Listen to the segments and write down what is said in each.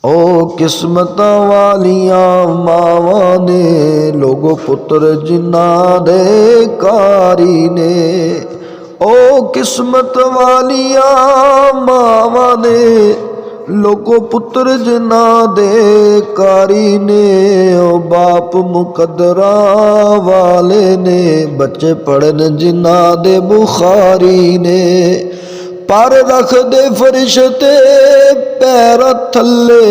ओ किस्मत वालियां मावां ने लोगो पुत्र जिन्हां दे कारी ने। ओ किस्मत वालियां मावां ने लोगो पुत्र जिन्हां दे कारी ने। ओ बाप मुकदरा वाले ने बच्चे पढ़न जिन्हां दे बुखारी ने। पर रख दे फरिश्ते पैर थले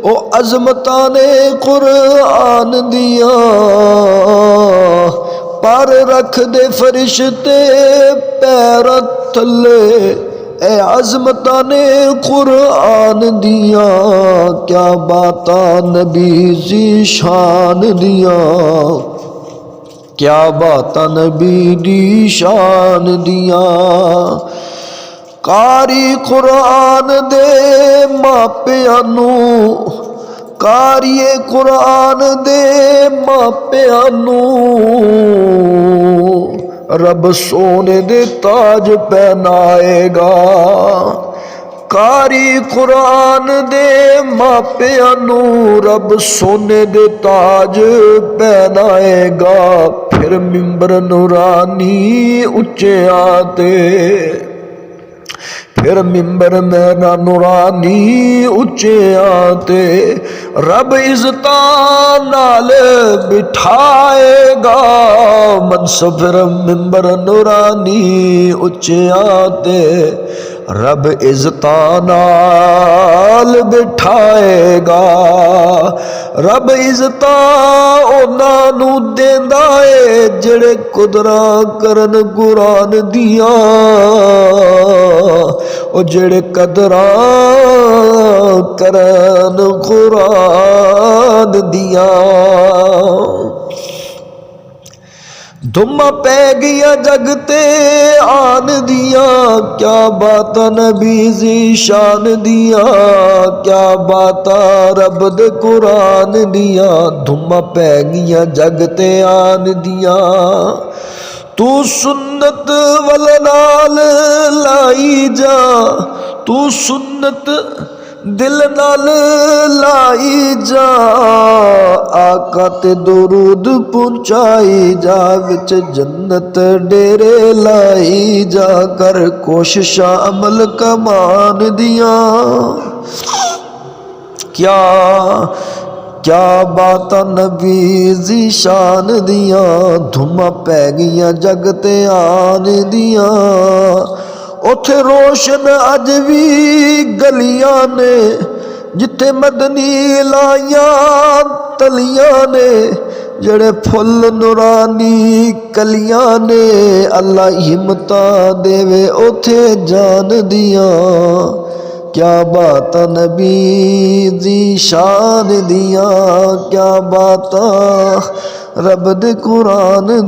ओ अजमता ने कुरान दिया। पर रख दे फरिश्ते पैर थले ए अजमता ने कुरान दिया। क्या बाता नबी जी शान दिया, क्या बाता नबी दी शान दिया। कारी कुरान दे मापियां नू, कारिए कुरान दे मापियां नू रब सोने दे ताज पहनाएगा। कारी कुरान दे मापियां नू रब सोने दे ताज पहनाएगा। फिर मिंबर नूरानी उच्चिया ते, फिर मिंबर मेरा नूरानी उच्चिया ते रब इज़्ज़तां नाल बिठाएगा। मनसब फिर मिंबर नूरानी उच्चिया ते रब इज़्ज़तां नाल बिठाएगा। रब इज़्ज़तां उन्हां नू देंदा है जेड़े कुदरा करन कुरान दिया। ओ जेड़े कदरा करन कुरान दिया। धुम्मा पै गया जगते आन दिया। क्या बाता नबी जी शान दिया, क्या बाता रब दे कुरान दिया। धुम्मा पै गया जगते आन दिया। तू सुन्नत वल नाल लाई जा, तू सुन्नत दिल नाल लाई जा। आका ते दुरूद पहुंचाई जा, विच जन्नत डेरे लाई जा। कर कोशिश अमल कमान दिया। क्या क्या बाता नबी जी शान दिया। धुम्मा पै गईयां जगते आन दिया। उथे रोशन अज भी गलियां ने जिथे मदनी लाइयां तलियां ने। जड़े फुल नूरानी कलियां ने अल्लाह हिम्मता देवे उथे जान दिया। क्या बाता नबी जी शान दिया, क्या बाता रब दे कुरान दी।